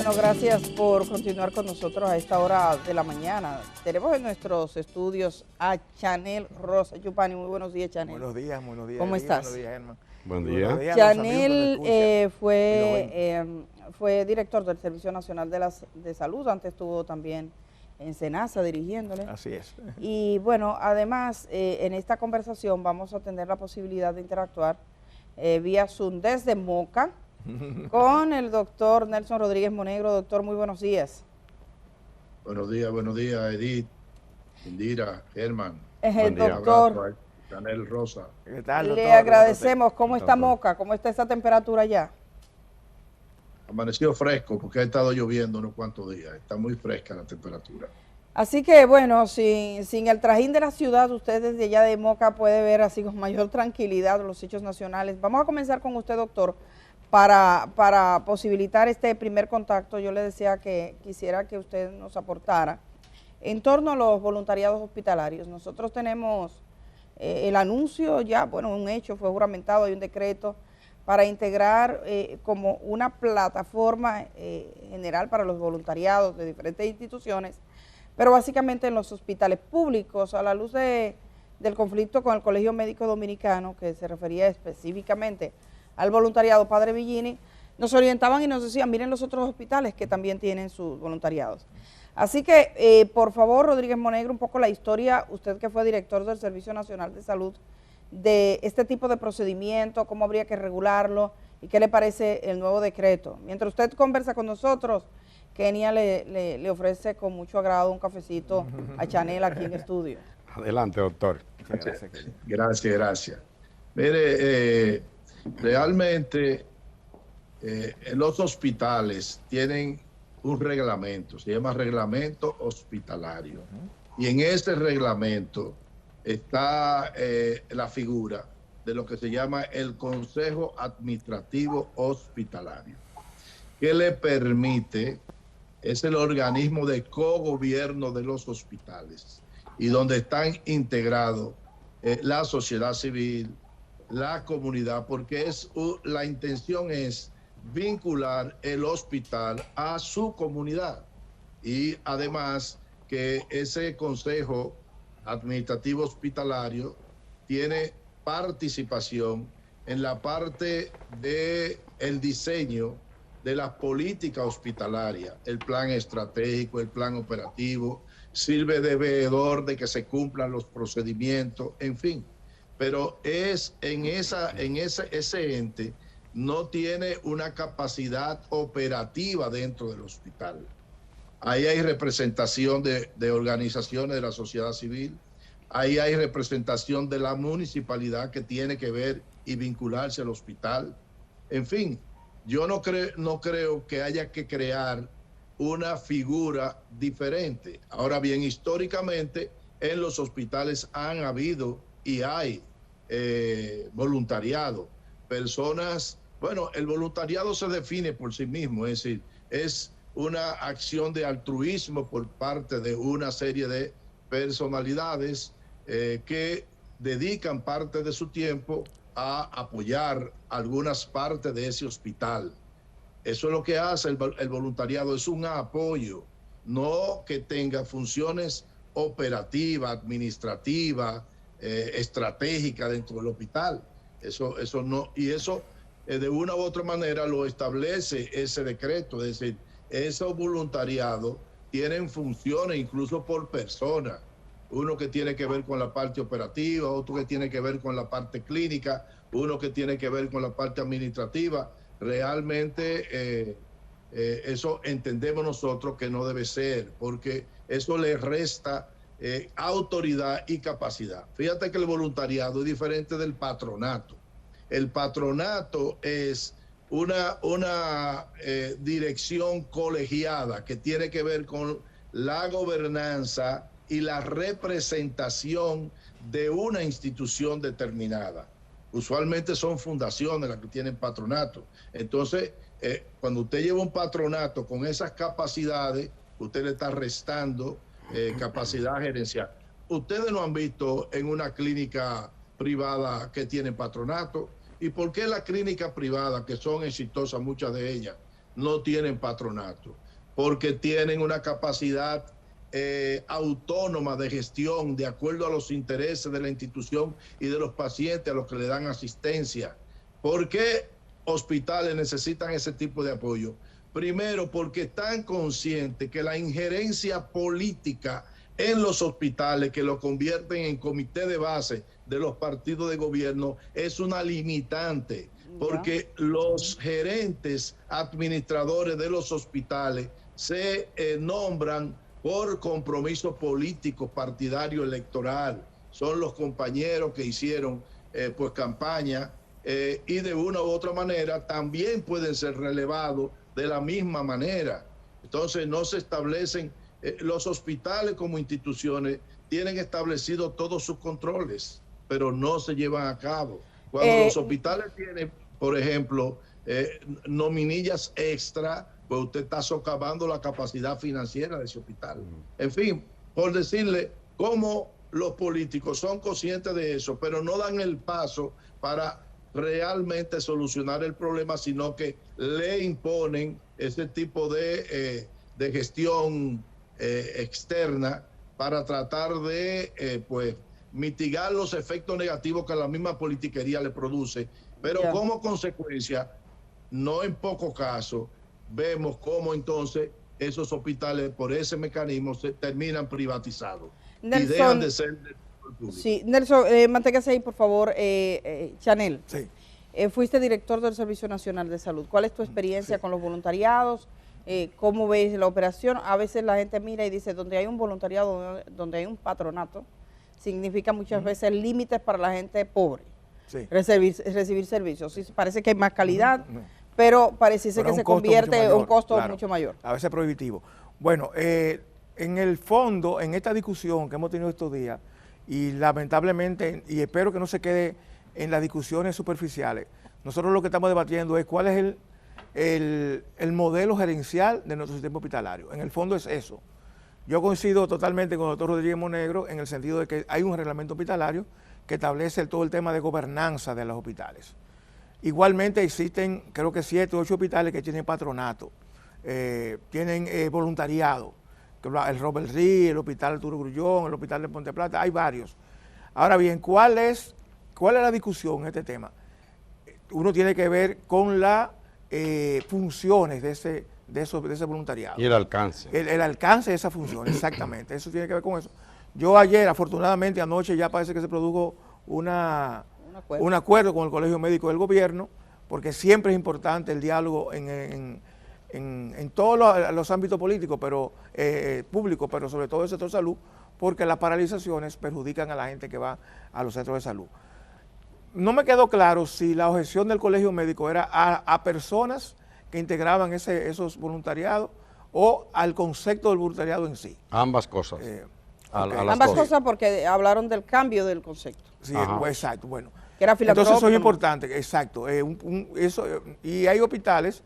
Bueno, gracias por continuar con nosotros a esta hora de la mañana. Tenemos en nuestros estudios a Chanel Rosa. Yupani, muy buenos días, Chanel. Buenos días. ¿Cómo estás? Buenos días, Germán. Buen día. Chanel fue director del Servicio Nacional de Salud, antes estuvo también en SENASA dirigiéndole. Así es. Y bueno, además, en esta conversación vamos a tener la posibilidad de interactuar vía Zoom desde Moca, con el doctor Nelson Rodríguez Monegro. Doctor, muy buenos días. Buenos días, Edith, Indira, Germán. Doctor, Chanel Rosa. ¿Qué tal, doctor? le agradecemos. ¿Cómo está Moca? ¿Cómo está esa temperatura allá? Amaneció fresco porque ha estado lloviendo unos cuantos días. Está muy fresca la temperatura. Así que, bueno, sin el trajín de la ciudad, usted desde allá de Moca puede ver así con mayor tranquilidad los hechos nacionales. Vamos a comenzar con usted, doctor. Para posibilitar este primer contacto, yo le decía que quisiera que usted nos aportara en torno a los voluntariados hospitalarios. Nosotros tenemos el anuncio ya, bueno, un hecho, fue juramentado, hay un decreto para integrar como una plataforma general para los voluntariados de diferentes instituciones, pero básicamente en los hospitales públicos, a la luz del conflicto con el Colegio Médico Dominicano, que se refería específicamente al voluntariado Padre Villini, nos orientaban y nos decían, miren los otros hospitales que también tienen sus voluntariados. Así que, por favor, Rodríguez Monegro, un poco la historia, usted que fue director del Servicio Nacional de Salud, de este tipo de procedimiento, cómo habría que regularlo y qué le parece el nuevo decreto. Mientras usted conversa con nosotros, Kenia le ofrece con mucho agrado un cafecito a Chanel aquí en estudio. Adelante, doctor. Gracias. Mire, realmente los hospitales tienen un reglamento, se llama reglamento hospitalario. Y en ese reglamento está la figura de lo que se llama el Consejo Administrativo Hospitalario, que le permite, es el organismo de cogobierno de los hospitales y donde están integrados la sociedad civil, la comunidad, porque la intención es vincular el hospital a su comunidad y además que ese Consejo Administrativo Hospitalario tiene participación en la parte del diseño de la política hospitalaria, el plan estratégico, el plan operativo, sirve de veedor de que se cumplan los procedimientos, en fin. Pero ese ente no tiene una capacidad operativa dentro del hospital. Ahí hay representación de organizaciones de la sociedad civil, ahí hay representación de la municipalidad que tiene que ver y vincularse al hospital. En fin, yo no creo que haya que crear una figura diferente. Ahora bien, históricamente en los hospitales han habido y hay voluntariado. Personas, bueno, el voluntariado se define por sí mismo, es decir, es una acción de altruismo por parte de una serie de personalidades que dedican parte de su tiempo a apoyar algunas partes de ese hospital. Eso es lo que hace el voluntariado, es un apoyo, no que tenga funciones operativas, administrativas, estratégicas dentro del hospital. Eso no, y eso de una u otra manera lo establece ese decreto, es decir, esos voluntariados tienen funciones incluso por persona, uno que tiene que ver con la parte operativa, otro que tiene que ver con la parte clínica, uno que tiene que ver con la parte administrativa. Realmente eso entendemos nosotros que no debe ser, porque eso le resta autoridad y capacidad. Fíjate que el voluntariado es diferente del patronato. El patronato es una dirección colegiada que tiene que ver con la gobernanza y la representación de una institución determinada. Usualmente son fundaciones las que tienen patronato. Entonces, cuando usted lleva un patronato con esas capacidades, usted le está restando capacidad gerencial. Ustedes no han visto en una clínica privada que tiene patronato. ¿Y por qué las clínicas privadas, que son exitosas, muchas de ellas, no tienen patronato, porque tienen una capacidad autónoma de gestión de acuerdo a los intereses de la institución y de los pacientes a los que le dan asistencia. ¿Por qué hospitales necesitan ese tipo de apoyo? Primero, porque están conscientes que la injerencia política en los hospitales, que lo convierten en comité de base de los partidos de gobierno, es una limitante, porque los gerentes administradores de los hospitales se nombran por compromiso político, partidario, electoral. Son los compañeros que hicieron pues campaña y de una u otra manera también pueden ser relevados de la misma manera. Entonces no se establecen, los hospitales como instituciones tienen establecidos todos sus controles, pero no se llevan a cabo. Cuando los hospitales tienen, por ejemplo, nominillas extra, pues usted está socavando la capacidad financiera de ese hospital. En fin, por decirle cómo los políticos son conscientes de eso, pero no dan el paso para realmente solucionar el problema, sino que le imponen ese tipo de gestión externa para tratar de pues mitigar los efectos negativos que la misma politiquería le produce, pero como consecuencia, no en pocos casos, vemos cómo entonces esos hospitales por ese mecanismo se terminan privatizados y dejan de ser del público. Sí, Nelson, manténgase ahí, por favor. Chanel, sí. Fuiste director del Servicio Nacional de Salud. ¿Cuál es tu experiencia con los voluntariados? ¿Cómo ves la operación? A veces la gente mira y dice, donde hay un voluntariado, donde hay un patronato, significa muchas veces límites para la gente pobre, recibir servicios. Sí, parece que hay más calidad, pero pareciese que se convierte en un costo mucho mayor. A veces prohibitivo. Bueno, en el fondo, en esta discusión que hemos tenido estos días, y lamentablemente, y espero que no se quede en las discusiones superficiales, nosotros lo que estamos debatiendo es cuál es el modelo gerencial de nuestro sistema hospitalario. En el fondo es eso. Yo coincido totalmente con el doctor Rodríguez Monegro en el sentido de que hay un reglamento hospitalario que establece todo el tema de gobernanza de los hospitales. Igualmente existen, creo que 7 o 8 hospitales que tienen patronato, tienen voluntariado, el Robert Reed, el Hospital Arturo Grullón, el Hospital de Ponte Plata, hay varios. Ahora bien, ¿cuál es la discusión en este tema? Uno tiene que ver con las funciones de ese voluntariado. Y el alcance. El alcance de esa función, exactamente. Eso tiene que ver con eso. Yo ayer, afortunadamente, anoche ya parece que se produjo un acuerdo con el Colegio Médico del Gobierno, porque siempre es importante el diálogo en todos los ámbitos políticos, pero públicos, pero sobre todo el sector salud, porque las paralizaciones perjudican a la gente que va a los centros de salud. No me quedó claro si la objeción del Colegio Médico era a personas que integraban esos voluntariados o al concepto del voluntariado en sí. Ambas cosas. Ambas cosas porque hablaron del cambio del concepto. Sí, pues, exacto, bueno. Que era filantrópico. Entonces eso es importante, exacto. Y hay hospitales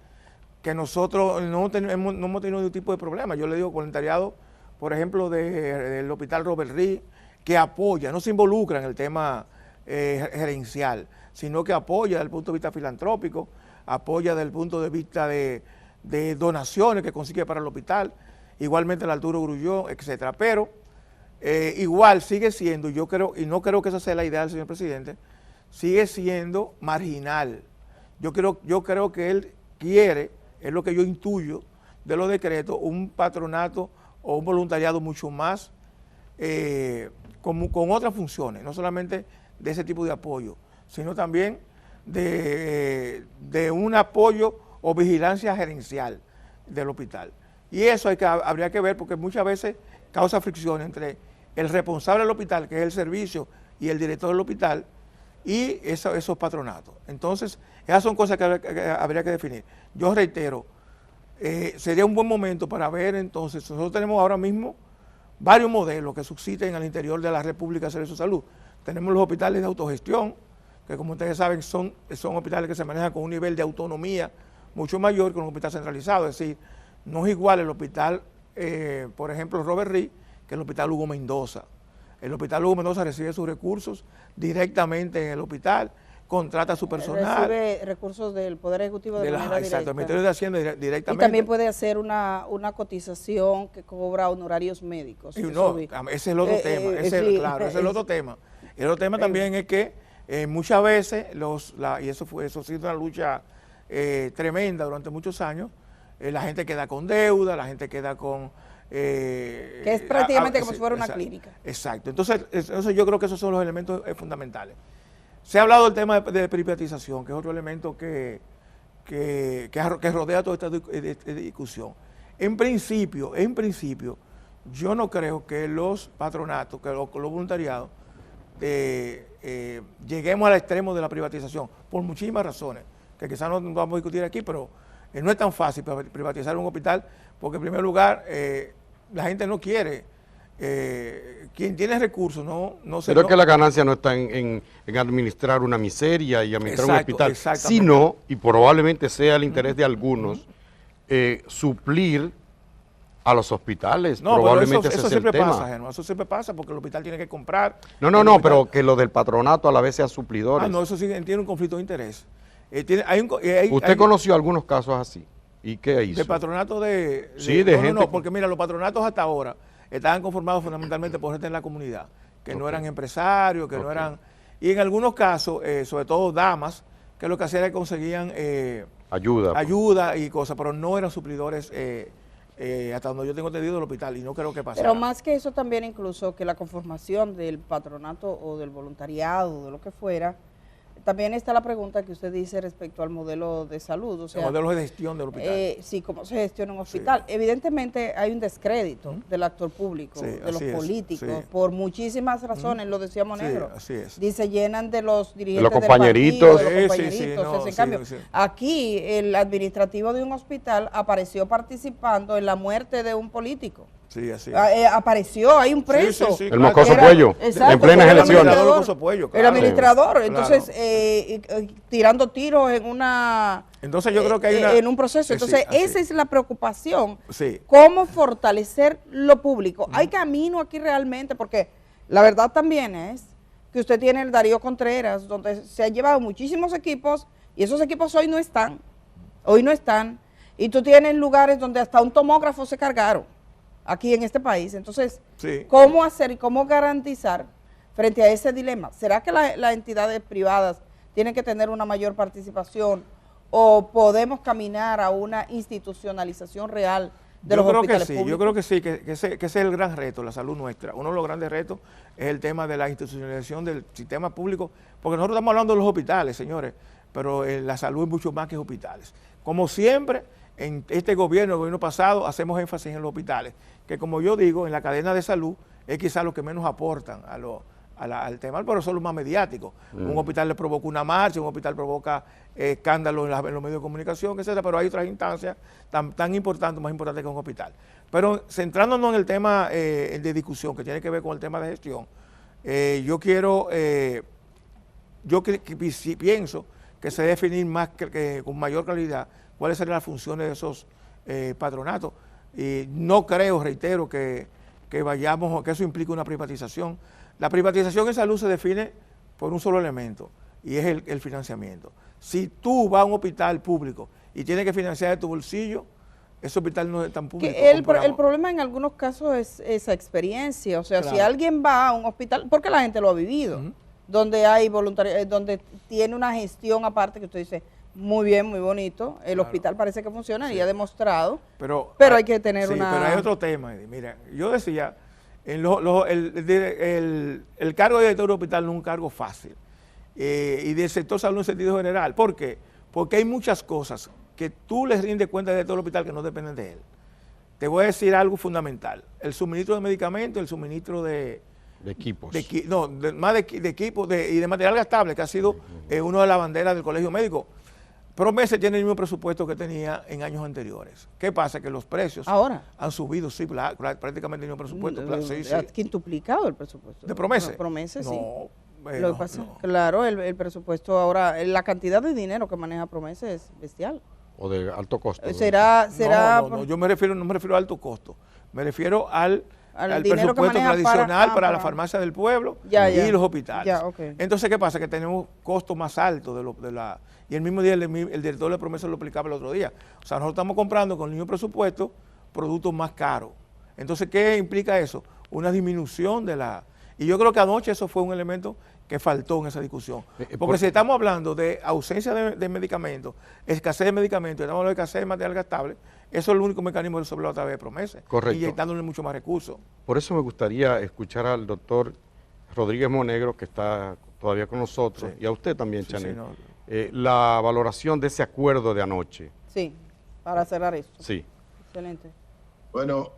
que nosotros no hemos tenido ningún tipo de problema. Yo le digo voluntariado, por ejemplo, del Hospital Robert Reed, que apoya, no se involucra en el tema gerencial, sino que apoya desde el punto de vista filantrópico, apoya desde el punto de vista de donaciones que consigue para el hospital, igualmente el Arturo Grullón, etcétera. Pero igual sigue siendo, yo creo, y no creo que esa sea la idea del señor presidente, sigue siendo marginal. Yo creo que él quiere, es lo que yo intuyo de los decretos, un patronato o un voluntariado mucho más con otras funciones, no solamente de ese tipo de apoyo, sino también de un apoyo o vigilancia gerencial del hospital. Y eso habría que ver, porque muchas veces causa fricción entre el responsable del hospital, que es el servicio, y el director del hospital, y esos patronatos. Entonces, esas son cosas que habría que definir. Yo reitero, sería un buen momento para ver entonces, nosotros tenemos ahora mismo varios modelos que subsisten al interior de la República de Servicio de Salud. Tenemos los hospitales de autogestión, que como ustedes saben son hospitales que se manejan con un nivel de autonomía mucho mayor que un hospital centralizado, es decir, no es igual el hospital, por ejemplo, Robert Reed, que el hospital Hugo Mendoza. El hospital Hugo Mendoza recibe sus recursos directamente en el hospital contrata a su personal. Recibe recursos del Poder Ejecutivo de manera Exacto, directa. el Ministerio de Hacienda directamente. Y también puede hacer una cotización que cobra honorarios médicos. Y no, ese es el otro tema, ese es el otro tema. El otro tema también es que muchas veces, y eso ha sido una lucha tremenda durante muchos años, la gente queda con deuda, la gente queda con... que es prácticamente como si fuera una clínica. Exacto. Entonces yo creo que esos son los elementos fundamentales. Se ha hablado del tema de privatización, que es otro elemento que rodea toda esta discusión. En principio, yo no creo que los patronatos, que los voluntariados, lleguemos al extremo de la privatización, por muchísimas razones, que quizás no vamos a discutir aquí, pero no es tan fácil privatizar un hospital, porque en primer lugar, la gente no quiere, quien tiene recursos no se... Pero es que la ganancia no está en administrar una miseria y administrar un hospital, sino, y probablemente sea el interés de algunos, suplir a los hospitales. No, probablemente eso ese siempre es el tema. pasa, Geno, eso siempre pasa porque el hospital tiene que comprar. No, pero que lo del patronato a la vez sea suplidores. No, eso sí tiene un conflicto de interés. ¿Usted conoció algunos casos así? ¿Y qué hizo? De patronato de gente. No, porque mira, los patronatos hasta ahora estaban conformados fundamentalmente por gente en la comunidad, que no eran empresarios, que no eran... Y en algunos casos, sobre todo damas, que lo que hacían era que conseguían ayuda y cosas, pero no eran suplidores hasta donde yo tengo entendido del hospital, y no creo que pase. Pero más que eso también incluso que la conformación del patronato o del voluntariado, de lo que fuera, también está la pregunta que usted dice respecto al modelo de salud. O sea, el modelo de gestión del hospital. Sí, cómo se gestiona un hospital. Sí. Evidentemente hay un descrédito del actor público, de los políticos, por muchísimas razones, lo decía Monegro. Así es. Dice, llenan de los dirigentes de los compañeritos. En cambio, aquí el administrativo de un hospital apareció participando en la muerte de un político. Sí, así. Apareció, hay un preso. El mocoso Puello, en plenas elecciones. El administrador, entonces tirando tiros en una... Entonces yo creo que hay en un proceso. Entonces esa es la preocupación. Sí. ¿Cómo fortalecer lo público? Hay camino aquí realmente, porque la verdad también es que usted tiene el Darío Contreras, donde se han llevado muchísimos equipos, y esos equipos hoy no están. Y tú tienes lugares donde hasta un tomógrafo se cargaron, aquí en este país. Entonces, ¿cómo hacer y cómo garantizar frente a ese dilema? ¿Será que las entidades privadas tienen que tener una mayor participación o podemos caminar a una institucionalización real de los hospitales públicos? Yo creo que sí, que ese es el gran reto, la salud nuestra. Uno de los grandes retos es el tema de la institucionalización del sistema público, porque nosotros estamos hablando de los hospitales, señores, pero la salud es mucho más que hospitales. Como siempre, en este gobierno, el gobierno pasado, hacemos énfasis en los hospitales, que como yo digo, en la cadena de salud es quizás lo que menos aportan al tema, pero son los más mediáticos. Un hospital le provoca una marcha, un hospital provoca escándalos en los medios de comunicación, etc., pero hay otras instancias tan importantes, más importantes que un hospital. Pero centrándonos en el tema de discusión, que tiene que ver con el tema de gestión, pienso que se debe definir con mayor claridad cuáles serán las funciones de esos patronatos. Y no creo, reitero, que eso implique una privatización. La privatización en salud se define por un solo elemento, y es el financiamiento. Si tú vas a un hospital público y tienes que financiar de tu bolsillo, ese hospital no es tan público. El problema en algunos casos es esa experiencia. O sea, si alguien va a un hospital, porque la gente lo ha vivido, donde hay donde tiene una gestión aparte que usted dice, muy bien, muy bonito, el hospital parece que funciona y ha demostrado, pero hay que tener una... Pero hay otro tema, Eddie. Mira, yo decía, el cargo de director de hospital no es un cargo fácil, y del sector salud en sentido general. ¿Por qué? Porque hay muchas cosas que tú les rindes cuenta al director del hospital que no dependen de él. Te voy a decir algo fundamental, el suministro de medicamentos, el suministro de equipos. Más de equipos y de material gastable, que ha sido una de las banderas del Colegio Médico. Promesa tiene el mismo presupuesto que tenía en años anteriores. ¿Qué pasa? Que los precios han subido, sí, prácticamente el mismo presupuesto. ¿Ha quintuplicado el presupuesto? ¿De Promesa? Promesa, sí. No, lo que pasa, claro, el presupuesto ahora, la cantidad de dinero que maneja Promesa es bestial. O de alto costo. ¿Será? No, yo no me refiero a alto costo. Me refiero al al presupuesto tradicional para la farmacia del pueblo y los hospitales. Entonces, ¿qué pasa? Que tenemos costos más altos y el mismo día el director de Promesa lo explicaba el otro día. O sea, nosotros estamos comprando con el mismo presupuesto productos más caros. Entonces, ¿qué implica eso? Una disminución de la... Y yo creo que anoche eso fue un elemento que faltó en esa discusión. Porque si estamos hablando de ausencia de medicamentos, escasez de medicamentos, estamos hablando de escasez de material gastable, eso es el único mecanismo de resolverlo a través de Promesa. Correcto. Y dándole mucho más recursos. Por eso me gustaría escuchar al doctor Rodríguez Monegro, que está todavía con nosotros, y a usted también, Chanel, la valoración de ese acuerdo de anoche. Sí, para cerrar esto. Sí. Excelente. Bueno,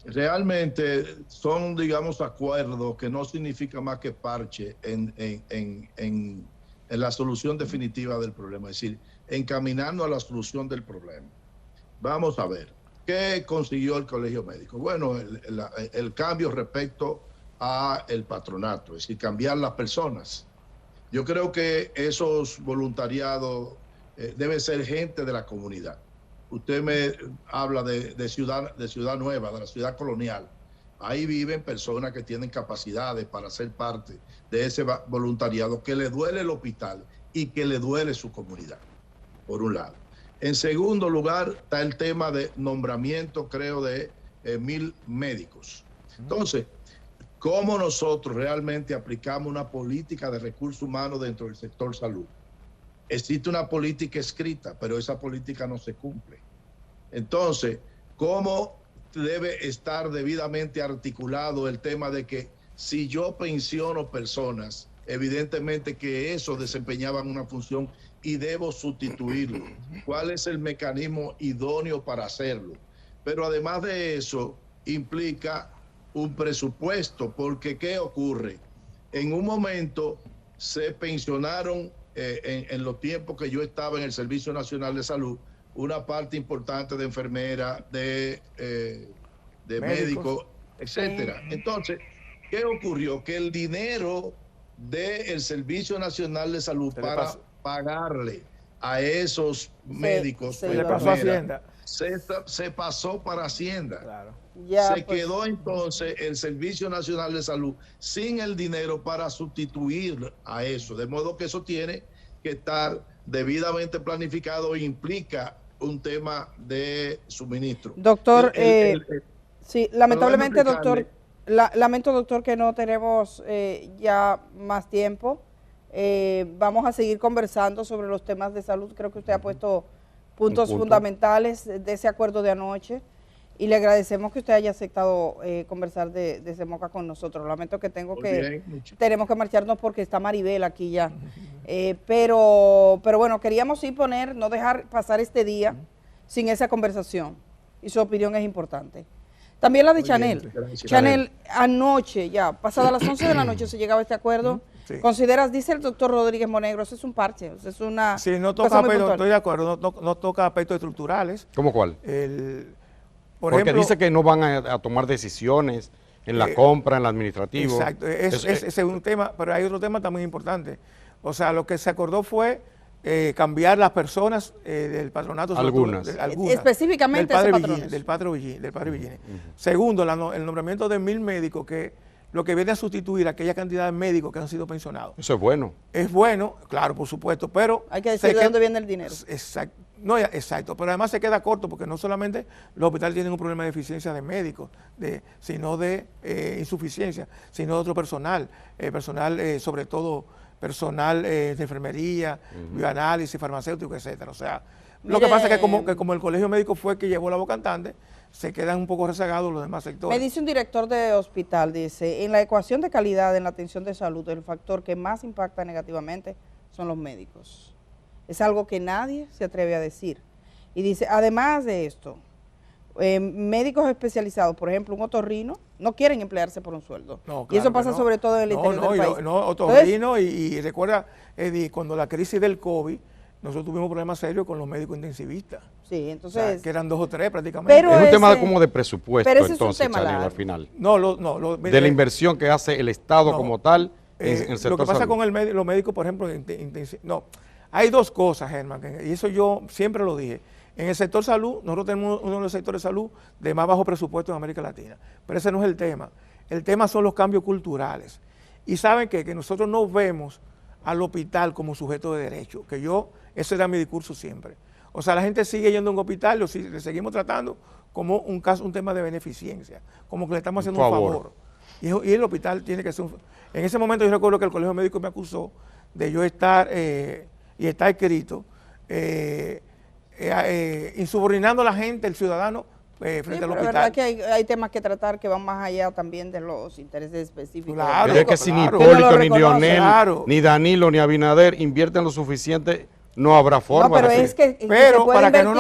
realmente son, digamos, acuerdos que no significan más que parche en la solución definitiva del problema, es decir, encaminando a la solución del problema. Vamos a ver, ¿qué consiguió el Colegio Médico? Bueno, el cambio respecto a el patronato, es decir, cambiar las personas. Yo creo que esos voluntariados deben ser gente de la comunidad. Usted me habla de Ciudad Nueva, de la ciudad colonial. Ahí viven personas que tienen capacidades para ser parte de ese voluntariado, que le duele el hospital y que le duele su comunidad, por un lado. En segundo lugar, está el tema de nombramiento, creo, de 1000 médicos. Entonces, ¿cómo nosotros realmente aplicamos una política de recursos humanos dentro del sector salud? Existe una política escrita, pero esa política no se cumple. Entonces, ¿cómo debe estar debidamente articulado el tema de que si yo pensiono personas, evidentemente que eso desempeñaban una función y debo sustituirlo? ¿Cuál es el mecanismo idóneo para hacerlo? Pero además de eso, implica un presupuesto, porque ¿qué ocurre? En un momento se pensionaron, en los tiempos que yo estaba en el Servicio Nacional de Salud, una parte importante de enfermeras, de médicos, etcétera. Entonces, ¿qué ocurrió? Que el dinero del Servicio Nacional de Salud para pagarle a esos médicos le pasó a Hacienda. Se pasó para Hacienda. Claro. Se quedó entonces el Servicio Nacional de Salud sin el dinero para sustituir a eso, de modo que eso tiene que estar debidamente planificado e implica un tema de suministro. Doctor, sí, lamentablemente, doctor, lamento, doctor, que no tenemos ya más tiempo. Vamos a seguir conversando sobre los temas de salud. Creo que usted ha puesto puntos fundamentales de ese acuerdo de anoche y le agradecemos que usted haya aceptado conversar desde Moca con nosotros. Lamento que tenemos que marcharnos porque está Maribel aquí ya. Pero bueno, queríamos sí no dejar pasar este día sin esa conversación, y su opinión es importante. También la de Chanel. Chanel, anoche ya, pasadas las 11 de la noche se llegaba a este acuerdo. Sí. ¿Consideras, dice el doctor Rodríguez Monegro, eso es un parche, eso es una... Sí, no toca aspectos, estoy de acuerdo, no toca aspectos estructurales. ¿Cómo cuál? Porque ejemplo, dice que no van a tomar decisiones en la compra, en la administrativa. Exacto, ese es un tema, pero hay otro tema también importante. O sea, lo que se acordó fue cambiar las personas del patronato. Algunas. Específicamente del padre Villini. Segundo, el nombramiento de 1000 médicos que lo que viene a sustituir a aquella cantidad de médicos que han sido pensionados. Eso es bueno. Es bueno, claro, por supuesto, pero... Hay que decir de dónde viene el dinero. Exacto. No, exacto, pero además se queda corto porque no solamente los hospitales tienen un problema de eficiencia de médicos, sino de insuficiencia, sino de otro personal, sobre todo personal de enfermería, bioanálisis, farmacéutico, etcétera. O sea, lo que pasa es que como el colegio médico fue el que llevó la vacante, se quedan un poco rezagados los demás sectores. Me dice un director de hospital, dice, en la ecuación de calidad en la atención de salud, el factor que más impacta negativamente son los médicos. Es algo que nadie se atreve a decir. Y dice, además de esto, médicos especializados, por ejemplo, un otorrino, no quieren emplearse por un sueldo. No, claro, y eso pasa sobre todo en el interior del país. Otorrino, y recuerda, Eddie, cuando la crisis del COVID, nosotros tuvimos problemas serios con los médicos intensivistas. Sí, entonces... O sea, que eran 2 o 3 prácticamente. Pero es un tema como de presupuesto, entonces, Chanel, al final. De la inversión que hace el Estado como tal en el sector Lo que pasa salud. con los médicos, por ejemplo, hay 2 cosas, Germán, y eso yo siempre lo dije. En el sector salud, nosotros tenemos uno de los sectores de salud de más bajo presupuesto en América Latina. Pero ese no es el tema. El tema son los cambios culturales. Y ¿saben qué? Que nosotros no vemos al hospital como sujeto de derecho. Ese era mi discurso siempre. O sea, la gente sigue yendo a un hospital, le seguimos tratando como un tema de beneficencia, como que le estamos haciendo un favor. Y el hospital tiene que ser En ese momento yo recuerdo que el Colegio Médico me acusó de yo estar, y está escrito, insubordinando a la gente, el ciudadano, frente al hospital. Es verdad que hay temas que tratar que van más allá también de los intereses específicos. Claro, es que si ni Hipólito, ni Leonel, ni Danilo, ni Abinader invierten lo suficiente, no habrá forma. No, pero es que para que no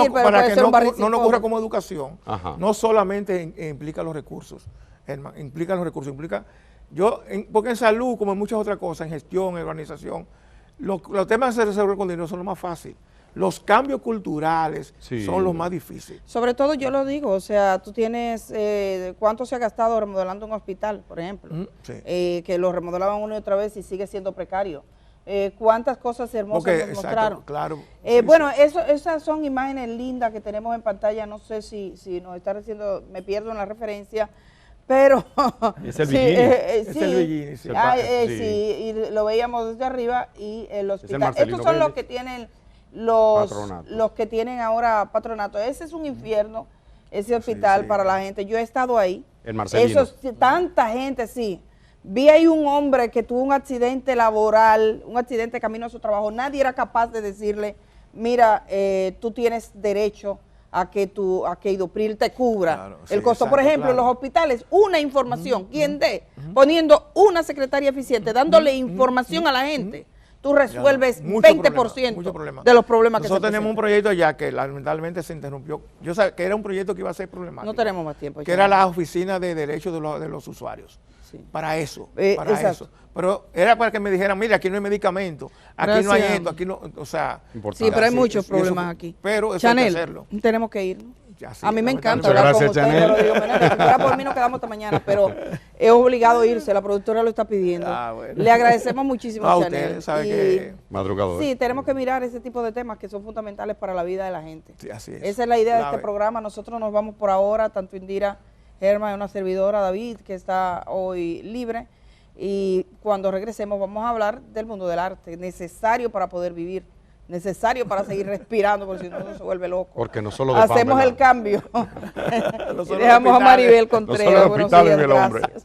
nos ocurra como educación, no solamente implica los recursos, porque en salud, como en muchas otras cosas, en gestión, en organización, los temas de resolver con dinero son lo más fácil. Los cambios culturales son los más difíciles. Sobre todo yo lo digo, o sea, tú tienes, ¿cuánto se ha gastado remodelando un hospital, por ejemplo? Que lo remodelaban una y otra vez y sigue siendo precario. ¿Cuántas cosas hermosas nos mostraron? Claro. Bueno, esas son imágenes lindas que tenemos en pantalla, no sé si nos está diciendo, me pierdo en la referencia, pero... Es el Bikini. Es el Bikini, sí, y lo veíamos desde arriba y el hospital. Estos son los que tienen... Los que tienen ahora patronato. Ese es un infierno, ese hospital para la gente. Yo he estado ahí. El Marcelino. Tanta gente, sí. Vi ahí un hombre que tuvo un accidente laboral, un accidente camino a su trabajo. Nadie era capaz de decirle, mira, tú tienes derecho a que Idopril te cubra el costo. Por ejemplo, en los hospitales, una información, ¿quién dé? Poniendo una secretaria eficiente, dándole información a la gente. Tú resuelves 20% de los problemas que se Nosotros tenemos un proyecto allá que lamentablemente se interrumpió. Yo sabía que era un proyecto que iba a ser problemático. No tenemos más tiempo. Que era la oficina de derechos de los usuarios. Sí. Para eso. Pero era para que me dijeran, mira, aquí no hay medicamento, aquí no hay esto, aquí no, o sea. Importante. Sí, pero hay muchos problemas aquí. Pero eso Chanel, hay que hacerlo. Tenemos que ir. A mí me encanta hablar con usted, pero digo, si fuera por mí nos quedamos hasta mañana, pero es obligado irse, la productora lo está pidiendo. Bueno. Le agradecemos muchísimo a Chanel. Madrugador. Sí, tenemos que mirar ese tipo de temas que son fundamentales para la vida de la gente. Sí, así es. Esa es la idea de este programa. Nosotros nos vamos por ahora, tanto Indira, Germán, una servidora, David, que está hoy libre, y cuando regresemos vamos a hablar del mundo del arte, necesario para poder vivir, necesario para seguir respirando, porque si no uno se vuelve loco. Porque no solo hacemos el cambio. Y dejamos a Maribel Contreras. Buenos días, gracias.